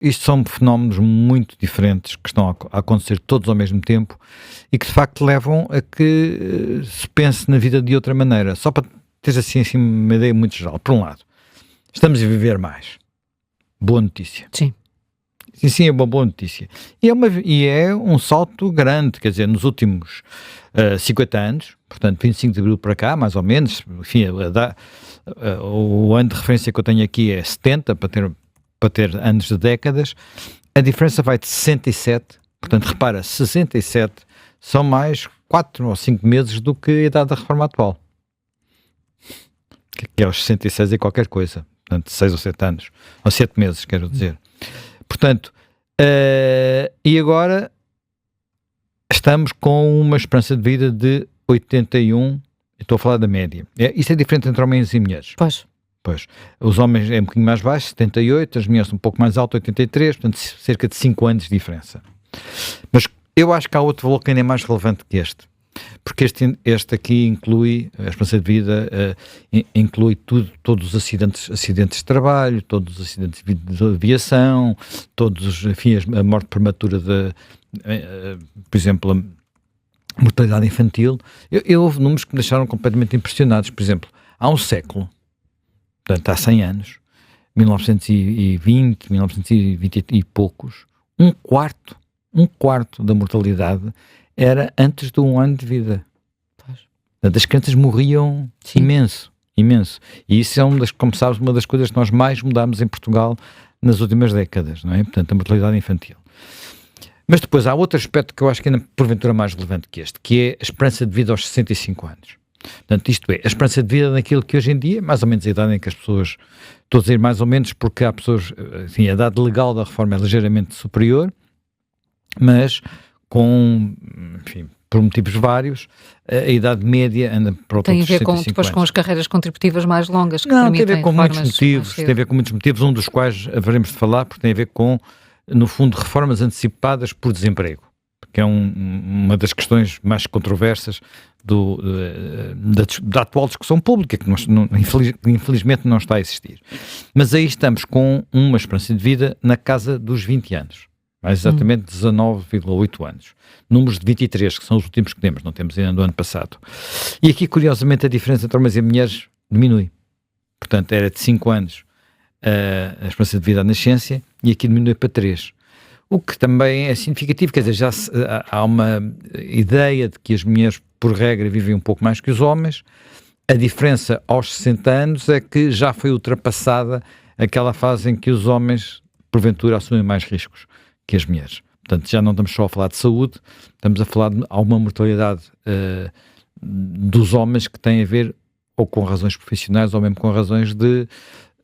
isto são fenómenos muito diferentes que estão a acontecer todos ao mesmo tempo e que de facto levam a que se pense na vida de outra maneira. Só para teres assim uma ideia muito geral. Por um lado, estamos a viver mais. Boa notícia. Sim. Sim, é uma boa notícia. E é um salto grande, quer dizer, nos últimos 50 anos, portanto 25 de abril para cá, mais ou menos, enfim, o ano de referência que eu tenho aqui é 70, para ter anos de décadas, a diferença vai de 67, portanto repara, 67 são mais 4 ou 5 meses do que a idade da reforma atual, que é aos 66 e qualquer coisa, portanto 6 ou 7 anos, ou 7 meses, quero dizer. Portanto, e agora estamos com uma esperança de vida de 81, estou a falar da média. Isto é diferente entre homens e mulheres. Pois. Os homens é um bocadinho mais baixo, 78, as mulheres um pouco mais alto, 83, portanto cerca de 5 anos de diferença. Mas eu acho que há outro valor que ainda é mais relevante que este. Porque este aqui inclui, a esperança de vida inclui todos os acidentes de trabalho, todos os acidentes de aviação, enfim, a morte prematura por exemplo, a mortalidade infantil. Houve números que me deixaram completamente impressionados. Por exemplo, há um século, portanto há 100 anos, 1920 e poucos, um quarto da mortalidade era antes de 1 ano de vida. Portanto, as crianças morriam imenso. E isso é como sabes, uma das coisas que nós mais mudámos em Portugal nas últimas décadas, não é? Portanto, a mortalidade infantil. Mas depois há outro aspecto que eu acho que ainda porventura mais relevante que este, que é a esperança de vida aos 65 anos. Portanto, isto é, a esperança de vida naquilo que hoje em dia, mais ou menos a idade em que as pessoas, estou a dizer mais ou menos porque há pessoas, enfim, a idade legal da reforma é ligeiramente superior, mas enfim, por motivos vários, a idade média anda para o Tem a ver depois com as carreiras contributivas mais longas que permitem tem a ver com muitos motivos, um dos quais haveremos de falar, porque tem a ver com, no fundo, reformas antecipadas por desemprego, que é uma das questões mais controversas da atual discussão pública, que infelizmente não está a existir. Mas aí estamos com uma esperança de vida na casa dos 20 anos. Mais exatamente 19,8 anos. Números de 23, que são os últimos que temos, não temos ainda do ano passado. E aqui, curiosamente, a diferença entre homens e mulheres diminui. Portanto, era de 5 anos a esperança de vida à nascença e aqui diminui para 3. O que também é significativo, quer dizer, já há uma ideia de que as mulheres, por regra, vivem um pouco mais que os homens. A diferença aos 60 anos é que já foi ultrapassada aquela fase em que os homens, porventura, assumem mais riscos que as mulheres. Portanto, já não estamos só a falar de saúde, estamos a falar de alguma mortalidade dos homens que tem a ver ou com razões profissionais ou mesmo com razões de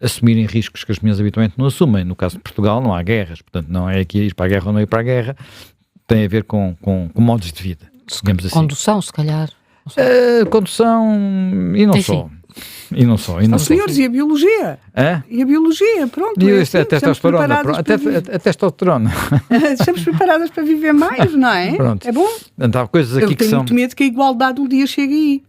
assumirem riscos que as mulheres habitualmente não assumem. No caso de Portugal não há guerras, portanto não é aqui ir para a guerra ou não ir para a guerra, tem a ver com modos de vida, digamos assim. Condução, se calhar. Condução e não só. E não só. Senhores, e a biologia? E a biologia, pronto. E a testosterona. A testosterona. Estamos preparadas para viver mais, não é? Pronto. É bom? Então, há coisas aqui Eu tenho muito medo que a igualdade um dia chegue aí.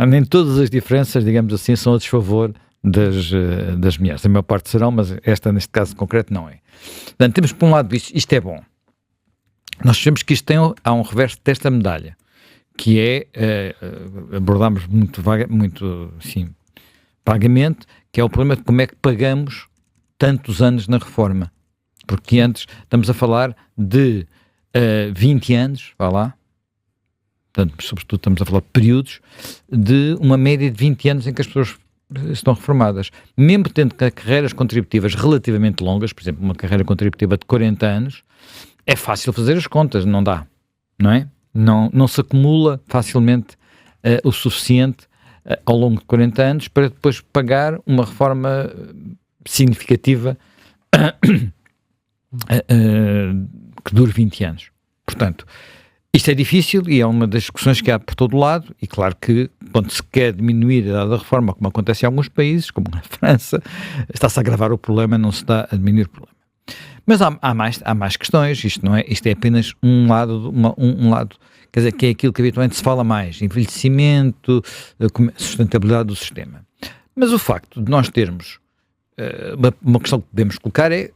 Nem todas as diferenças, digamos assim, são a desfavor das mulheres. A maior parte serão, mas esta, neste caso concreto, não é. Portanto, temos por um lado isto é bom. Nós sabemos que há um reverso desta medalha, que é, abordámos muito vagamente, que é o problema de como é que pagamos tantos anos na reforma. Porque antes estamos a falar de 20 anos, vá lá, portanto, sobretudo estamos a falar de períodos, de uma média de 20 anos em que as pessoas estão reformadas. Mesmo tendo carreiras contributivas relativamente longas, por exemplo, uma carreira contributiva de 40 anos, é fácil fazer as contas, não dá, não é? Não se acumula facilmente o suficiente ao longo de 40 anos para depois pagar uma reforma significativa que dure 20 anos. Portanto, isto é difícil e é uma das discussões que há por todo lado, e claro que quando se quer diminuir a idade da reforma, como acontece em alguns países, como na França, está-se a agravar o problema, não se está a diminuir o problema. Mas há mais questões, isto é apenas um lado, quer dizer, que é aquilo que habitualmente se fala mais, envelhecimento, sustentabilidade do sistema. Mas o facto de nós termos uma questão que podemos colocar é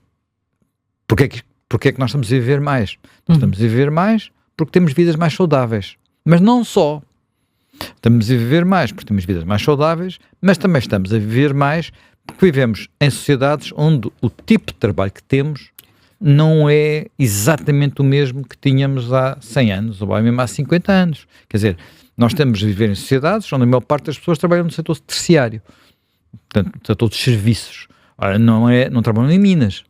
porque é que nós estamos a viver mais? Nós estamos a viver mais porque temos vidas mais saudáveis. Mas não só. Estamos a viver mais porque temos vidas mais saudáveis, mas também estamos a viver mais porque vivemos em sociedades onde o tipo de trabalho que temos não é exatamente o mesmo que tínhamos há 100 anos, ou mesmo há 50 anos. Quer dizer, nós estamos a viver em sociedades onde a maior parte das pessoas trabalham no setor terciário, portanto, no setor dos serviços. Ora, não trabalham em minas,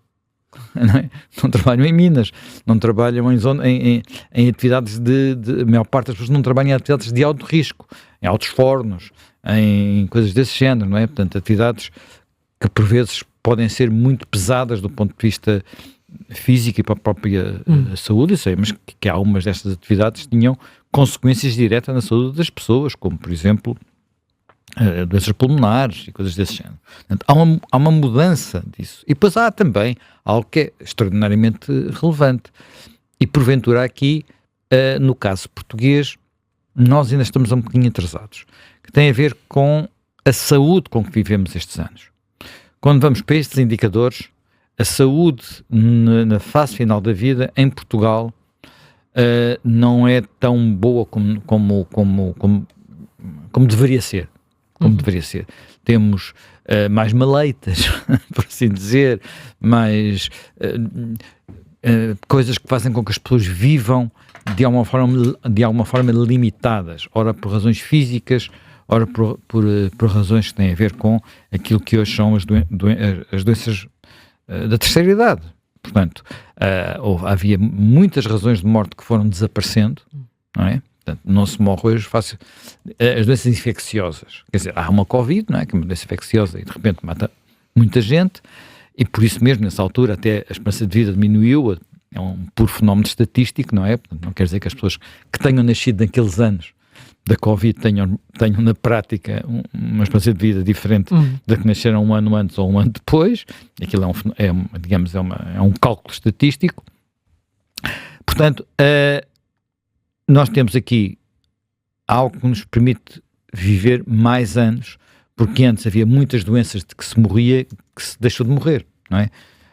não trabalham em minas, não trabalham em atividades a maior parte das pessoas não trabalham em atividades de alto risco, em altos fornos, em coisas desse género, não é? Portanto, atividades que por vezes podem ser muito pesadas do ponto de vista físico e para a própria saúde, eu sei, mas que algumas destas atividades tinham consequências diretas na saúde das pessoas, como por exemplo doenças pulmonares e coisas desse género. Portanto, há uma mudança disso. E depois há também algo que é extraordinariamente relevante. E porventura aqui, no caso português, nós ainda estamos um bocadinho atrasados, que tem a ver com a saúde com que vivemos estes anos. Quando vamos para estes indicadores, a saúde na fase final da vida em Portugal não é tão boa como deveria ser. Deveria ser. Temos mais maleitas, por assim dizer, mais coisas que fazem com que as pessoas vivam de alguma forma limitadas, ora por razões físicas, ora por razões que têm a ver com aquilo que hoje são as doenças da terceira idade. Portanto, havia muitas razões de morte que foram desaparecendo, não é? Portanto, não se morre hoje fácil. As doenças infecciosas, quer dizer, há uma Covid, não é? Que é uma doença infecciosa e de repente mata muita gente, e por isso mesmo, nessa altura, até a esperança de vida diminuiu, é um puro fenómeno estatístico, não é? Portanto, não quer dizer que as pessoas que tenham nascido naqueles anos da Covid tenham na prática uma esperança de vida diferente da que nasceram um ano antes ou um ano depois. Aquilo é um cálculo estatístico. Portanto, nós temos aqui algo que nos permite viver mais anos, porque antes havia muitas doenças de que se morria, que se deixou de morrer, não é?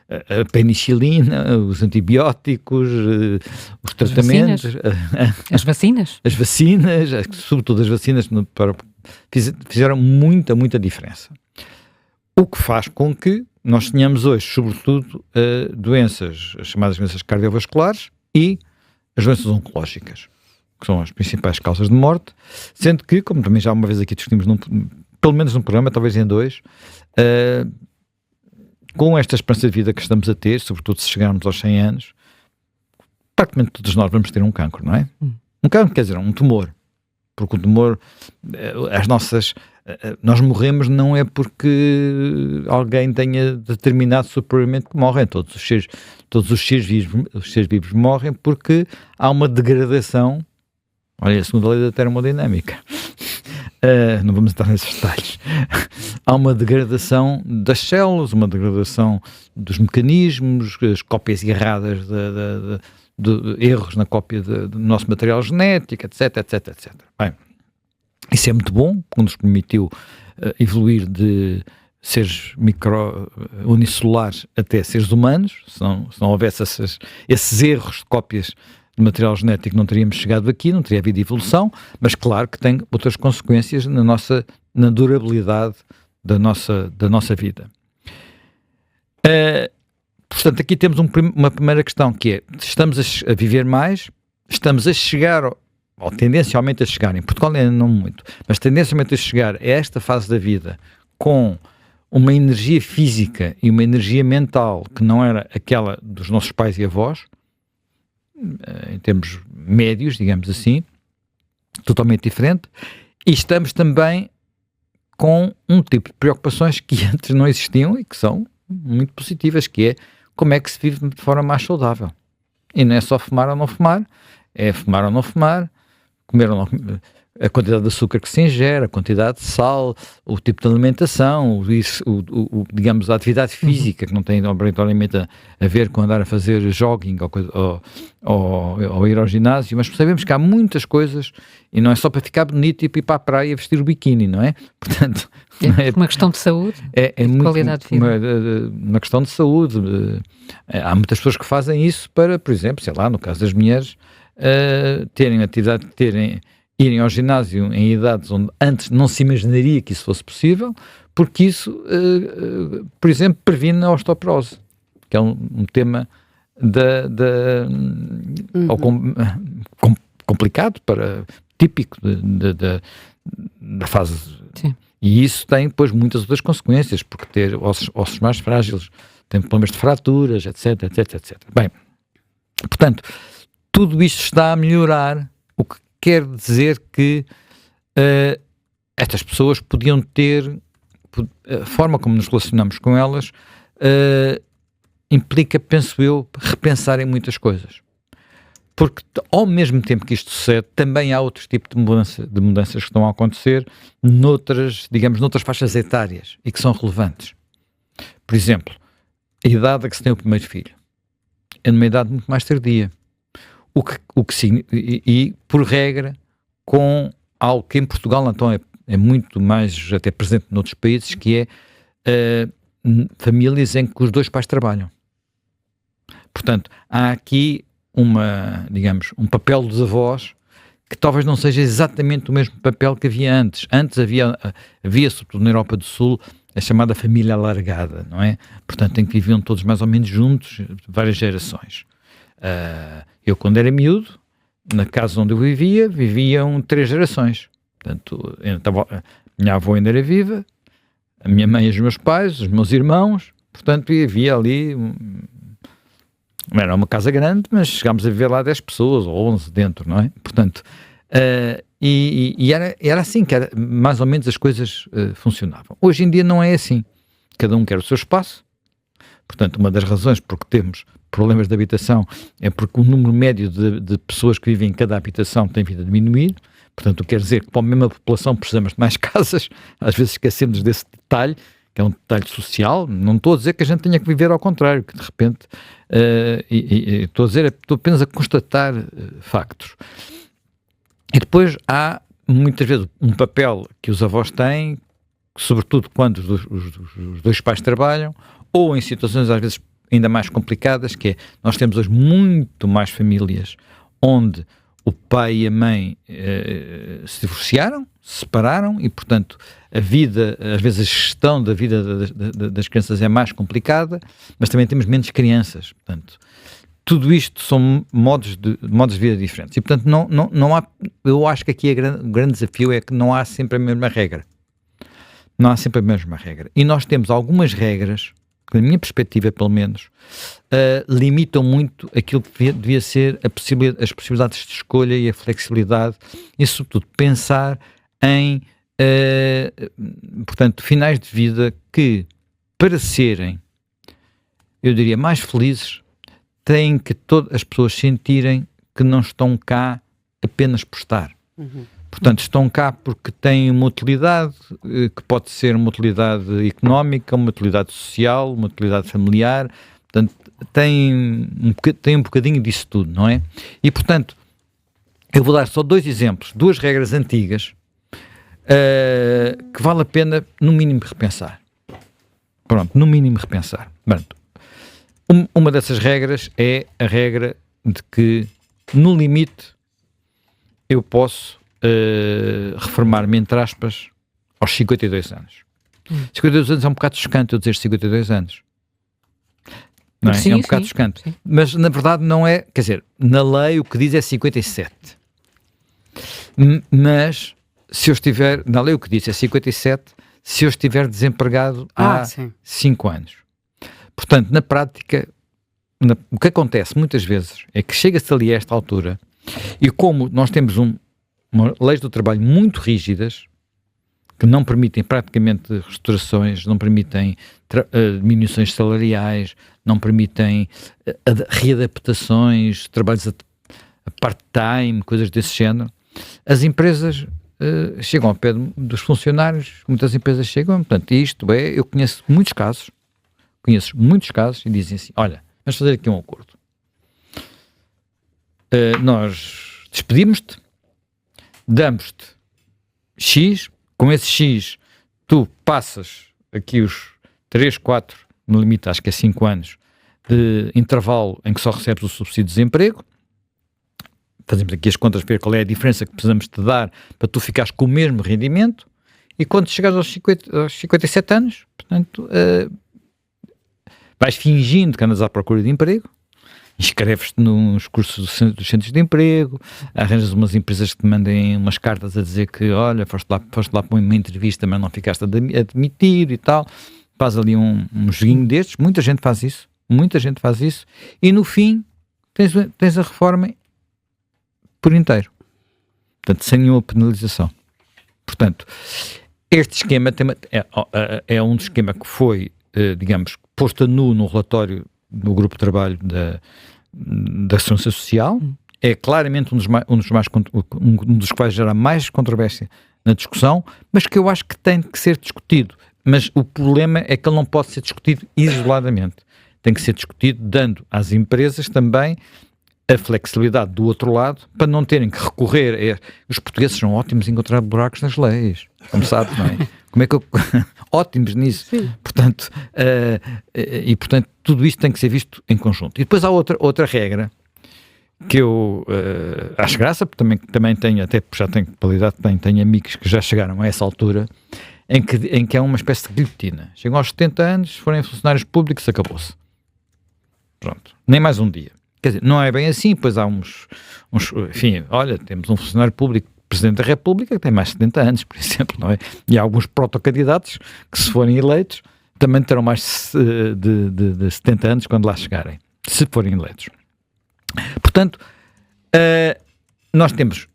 A penicilina, os antibióticos, os tratamentos... As vacinas, sobretudo as vacinas, fizeram muita diferença. O que faz com que nós tenhamos hoje, sobretudo, doenças, as chamadas doenças cardiovasculares e as doenças oncológicas, que são as principais causas de morte, sendo que, como também já uma vez aqui discutimos, pelo menos num programa, talvez em dois, com esta esperança de vida que estamos a ter, sobretudo se chegarmos aos 100 anos, praticamente todos nós vamos ter um cancro, não é? Um cancro quer dizer um tumor, porque o tumor, nós morremos não é porque alguém tenha determinado superiormente que morrem, todos os seres vivos morrem porque há uma degradação, olha, a segunda lei da termodinâmica. Não vamos entrar nesses detalhes. Há uma degradação das células, uma degradação dos mecanismos, as cópias erradas de erros na cópia do nosso material genético, etc. Bem, isso é muito bom, porque nos permitiu evoluir de seres unicelulares até seres humanos. Se não houvesse esses erros de cópias de material genético, não teríamos chegado aqui, não teria havido evolução, mas claro que tem outras consequências na durabilidade da nossa vida. Portanto, aqui temos uma primeira questão, que é, estamos a viver mais, estamos a chegar, ou tendencialmente a chegar, em Portugal ainda não muito, mas tendencialmente a chegar a esta fase da vida com uma energia física e uma energia mental que não era aquela dos nossos pais e avós, em termos médios, digamos assim, totalmente diferente, e estamos também com um tipo de preocupações que antes não existiam e que são muito positivas, que é como é que se vive de forma mais saudável. E não é só fumar ou não fumar, é fumar ou não fumar, comer ou não a quantidade de açúcar que se ingere, a quantidade de sal, o tipo de alimentação, digamos, a atividade física, que não tem obrigatoriamente a ver com andar a fazer jogging ou ir ao ginásio, mas sabemos que há muitas coisas e não é só para ficar bonito e para ir para a praia vestir o biquíni, não é? Portanto, é uma questão de saúde, é muito qualidade de vida. Uma questão de saúde. Há muitas pessoas que fazem isso para, por exemplo, sei lá, no caso das mulheres, terem atividade, irem ao ginásio em idades onde antes não se imaginaria que isso fosse possível, porque isso, por exemplo, previne a osteoporose, que é um tema complicado, típico da fase. Sim. E isso tem, depois, muitas outras consequências, porque ter ossos mais frágeis, tem problemas de fraturas, etc, etc, etc. Bem, portanto, tudo isto está a melhorar, o que quer dizer que estas pessoas podiam ter, a forma como nos relacionamos com elas, implica, penso eu, repensar em muitas coisas. Porque ao mesmo tempo que isto sucede, também há outros tipos de mudanças que estão a acontecer noutras faixas etárias e que são relevantes. Por exemplo, a idade a que se tem o primeiro filho é numa idade muito mais tardia. E por regra, com algo que em Portugal então é muito mais até presente noutros países, que é famílias em que os dois pais trabalham. Portanto, há aqui um papel dos avós que talvez não seja exatamente o mesmo papel que havia antes. Antes havia sobretudo na Europa do Sul, a chamada família alargada, não é? Portanto, em que viviam todos mais ou menos juntos, várias gerações. Eu, quando era miúdo, na casa onde eu viviam 3 gerações. Portanto, a minha avó ainda era viva, a minha mãe e os meus pais, os meus irmãos, portanto, havia ali... Não era uma casa grande, mas chegámos a viver lá 10 pessoas ou 11 dentro, não é? Portanto, era assim que mais ou menos as coisas funcionavam. Hoje em dia não é assim. Cada um quer o seu espaço. Portanto, uma das razões por que temos problemas de habitação é porque o número médio de pessoas que vivem em cada habitação tem vindo a diminuir. Portanto, quer dizer que para a mesma população precisamos de mais casas. Às vezes esquecemos desse detalhe, que é um detalhe social. Não estou a dizer que a gente tenha que viver ao contrário, que de repente estou apenas a constatar factos. E depois há muitas vezes um papel que os avós têm, sobretudo quando os dois pais trabalham, ou em situações às vezes ainda mais complicadas, que é, nós temos hoje muito mais famílias onde o pai e a mãe se divorciaram, se separaram e, portanto, a vida, às vezes a gestão da vida das crianças é mais complicada, mas também temos menos crianças. Portanto, tudo isto são modos de vida diferentes. E, portanto, não há, eu acho que aqui o grande desafio é que não há sempre a mesma regra. Não há sempre a mesma regra. E nós temos algumas regras que, na minha perspectiva, pelo menos, limitam muito aquilo que devia ser as possibilidades de escolha e a flexibilidade e, sobretudo, pensar em, portanto, finais de vida que, para serem, eu diria, mais felizes, têm que todas as pessoas sentirem que não estão cá apenas por estar. Uhum. Portanto, estão cá porque têm uma utilidade, que pode ser uma utilidade económica, uma utilidade social, uma utilidade familiar. Portanto, tem um bocadinho disso tudo, não é? E, portanto, eu vou dar só 2 exemplos, 2 regras antigas, que vale a pena, no mínimo, repensar. Pronto, no mínimo repensar. Pronto. Uma dessas regras é a regra de que, no limite, eu posso reformar-me, entre aspas, aos 52 anos. 52 anos é um bocado chocante eu dizer 52 anos. Não é? Sim, é um bocado chocante. Sim. Mas, na verdade, não é... Quer dizer, na lei o que diz é 57. Mas, se eu estiver... Na lei o que diz é 57 se eu estiver desempregado há 5 anos. Portanto, na prática, o que acontece muitas vezes é que chega-se ali a esta altura e como nós temos leis do trabalho muito rígidas, que não permitem praticamente restaurações, não permitem diminuições salariais, não permitem readaptações, trabalhos a part-time, coisas desse género, as empresas chegam ao pé dos funcionários, muitas empresas chegam, portanto, eu conheço muitos casos e dizem assim, olha, vamos fazer aqui um acordo. Nós despedimos-te, damos-te X, com esse X tu passas aqui os 3, 4, no limite acho que é 5 anos, de intervalo em que só recebes o subsídio de desemprego, fazemos aqui as contas para ver qual é a diferença que precisamos te dar para tu ficares com o mesmo rendimento, e quando chegares aos 57 anos, portanto, vais fingindo que andas à procura de emprego, inscreves-te nos cursos dos centros de emprego, arranjas umas empresas que te mandem umas cartas a dizer que, olha, foste lá para uma entrevista, mas não ficaste admitido e tal, faz ali um joguinho destes, muita gente faz isso, e no fim tens a reforma por inteiro, portanto, sem nenhuma penalização. Portanto, este esquema é um esquema que foi, digamos, posto a nu no relatório do grupo de trabalho da Segurança Social, é claramente um dos quais gera mais controvérsia na discussão, mas que eu acho que tem que ser discutido. Mas o problema é que ele não pode ser discutido isoladamente. Tem que ser discutido dando às empresas também a flexibilidade do outro lado para não terem que recorrer os portugueses são ótimos em encontrar buracos nas leis, como sabes, não é? Como é que ótimos nisso. Sim. Portanto, portanto, tudo isto tem que ser visto em conjunto. E depois há outra regra que eu acho graça, porque também tenho, até já tenho qualidade, tenho amigos que já chegaram a essa altura, em que é uma espécie de guilhotina. Chegam aos 70 anos, se forem funcionários públicos, acabou-se. Pronto. Nem mais um dia. Quer dizer, não é bem assim, pois há enfim, olha, temos um funcionário público, Presidente da República, que tem mais de 70 anos, por exemplo, não é? E há alguns protocandidatos que, se forem eleitos, também terão mais de 70 anos quando lá chegarem, se forem eleitos. Portanto, nós temos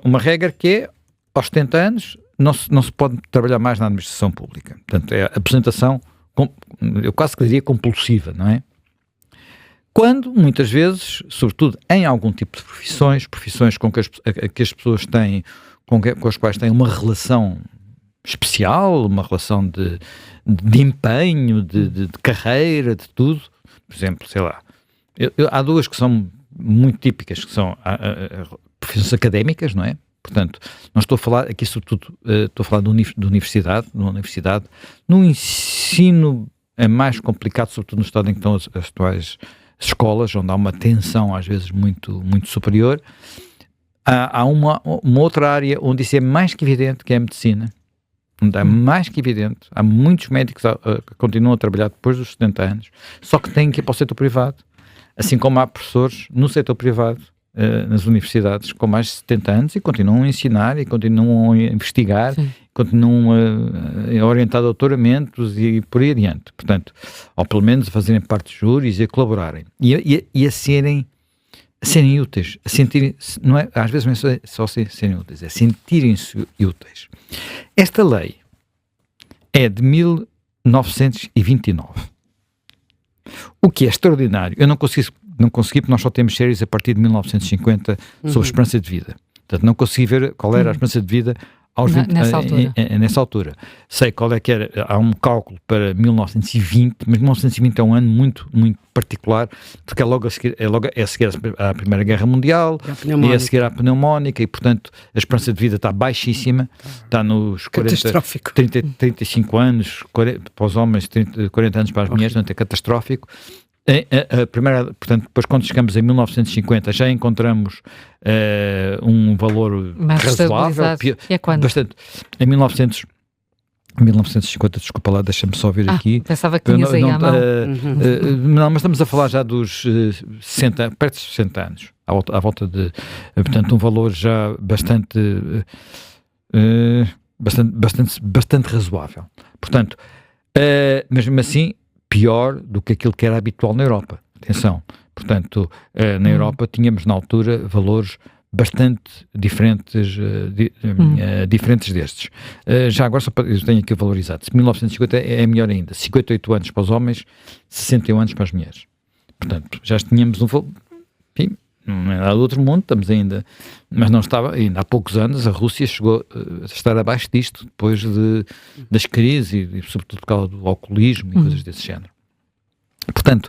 uma regra que é, aos 70 anos, não se pode trabalhar mais na administração pública. Portanto, é a apresentação, eu quase que diria compulsiva, não é? Quando, muitas vezes, sobretudo em algum tipo de profissões com que as pessoas têm, com as quais têm uma relação especial, uma relação de empenho, de carreira, de tudo, por exemplo, sei lá, há duas que são muito típicas, que são profissões académicas, não é? Portanto, não estou a falar aqui, sobretudo, estou a falar de universidade, no ensino é mais complicado, sobretudo no estado em que estão as atuais escolas, onde há uma tensão às vezes muito, muito superior. Há uma outra área onde isso é mais que evidente, que é a medicina, onde é mais que evidente, há muitos médicos que continuam a trabalhar depois dos 70 anos, só que têm que ir para o setor privado, assim como há professores no setor privado, nas universidades, com mais de 70 anos e continuam a ensinar e continuam a investigar, sim, continuam a orientar doutoramentos e por aí adiante. Portanto, ou pelo menos a fazerem parte de júris e a colaborarem. E a serem úteis, a sentirem-se, não é, às vezes não é só serem úteis, é sentirem-se úteis. Esta lei é de 1929. O que é extraordinário, eu não consegui porque nós só temos séries a partir de 1950 sobre esperança de vida. Portanto, não consegui ver qual era a esperança de vida nessa altura. Sei qual é que era, há um cálculo para 1920, mas 1920 é um ano muito, muito particular, porque é logo a seguir à Primeira Guerra Mundial, e a seguir à pneumónica, e portanto a esperança de vida está baixíssima, está nos 35 anos, 40, para os homens, 40 anos para as mulheres, portanto é catastrófico. A primeira, portanto, depois quando chegamos em 1950 já encontramos um valor mais razoável. É quando? Bastante. Em 1950, desculpa lá, deixa-me só ver aqui. Pensava que tinhas aí à mão. Não, mas estamos a falar já dos 60, perto de 60 anos, à volta de, portanto, um valor já bastante razoável. Portanto, mesmo assim, pior do que aquilo que era habitual na Europa. Atenção. Portanto, na Europa tínhamos na altura valores bastante diferentes, diferentes destes. Já agora, eu tenho aqui o valor exato. 1950 é melhor ainda. 58 anos para os homens, 61 anos para as mulheres. Portanto, já tínhamos um valor... Enfim, não é nada do outro mundo, estamos ainda, mas não estava, ainda há poucos anos a Rússia chegou a estar abaixo disto, depois das crises e sobretudo por causa do alcoolismo e coisas desse género. Portanto,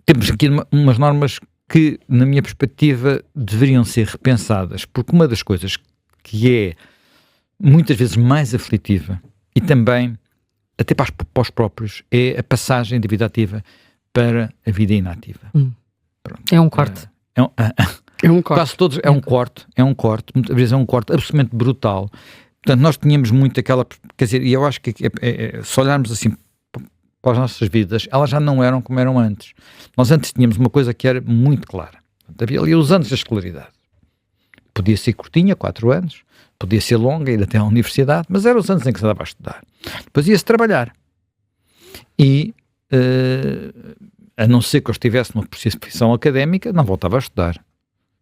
temos aqui umas normas que, na minha perspectiva, deveriam ser repensadas, porque uma das coisas que é muitas vezes mais aflitiva e também, até para os próprios, é a passagem da vida ativa para a vida inativa. Pronto. É um corte. É um corte. Quase todos é um corte, muitas vezes é um corte absolutamente brutal. Portanto, nós tínhamos muito aquela, quer dizer, e eu acho que se olharmos assim para as nossas vidas, elas já não eram como eram antes. Nós antes tínhamos uma coisa que era muito clara. Havia ali os anos da escolaridade. Podia ser curtinha, 4 anos, podia ser longa, ir até à universidade, mas eram os anos em que se andava a estudar. Depois ia-se trabalhar. E, a não ser que eu estivesse numa profissão académica, não voltava a estudar.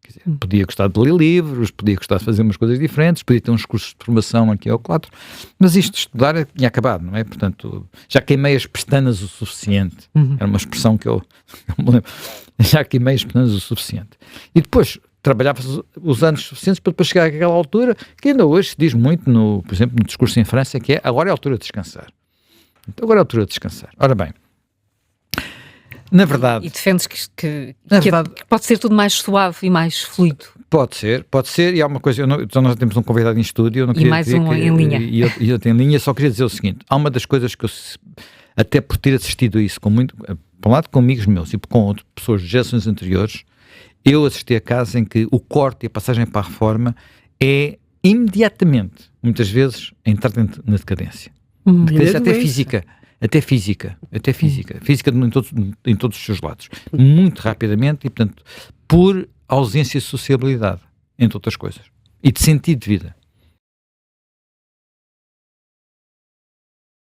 Quer dizer, podia gostar de ler livros, podia gostar de fazer umas coisas diferentes, podia ter uns cursos de formação aqui ou 4, mas isto de estudar tinha acabado, não é? Portanto, já queimei as pestanas o suficiente. Era uma expressão que eu me lembro. Já queimei as pestanas o suficiente. E depois trabalhava os anos suficientes para depois chegar àquela altura que ainda hoje se diz muito, por exemplo, no discurso em França, que é agora é a altura de descansar. Então, agora é a altura de descansar. Ora bem, na verdade... E defendes que pode ser tudo mais suave e mais fluido. Pode ser, e há uma coisa, então nós temos um convidado em estúdio, eu não queria mais um em linha. E eu tenho em linha, só queria dizer o seguinte, há uma das coisas que eu, até por ter assistido a isso, por um lado com amigos meus e com outras pessoas de gerações anteriores, eu assisti a casos em que o corte e a passagem para a reforma é imediatamente, muitas vezes, a entrar na decadência. Decadência até física em todos os seus lados, muito rapidamente e, portanto, por ausência de sociabilidade, entre outras coisas, e de sentido de vida.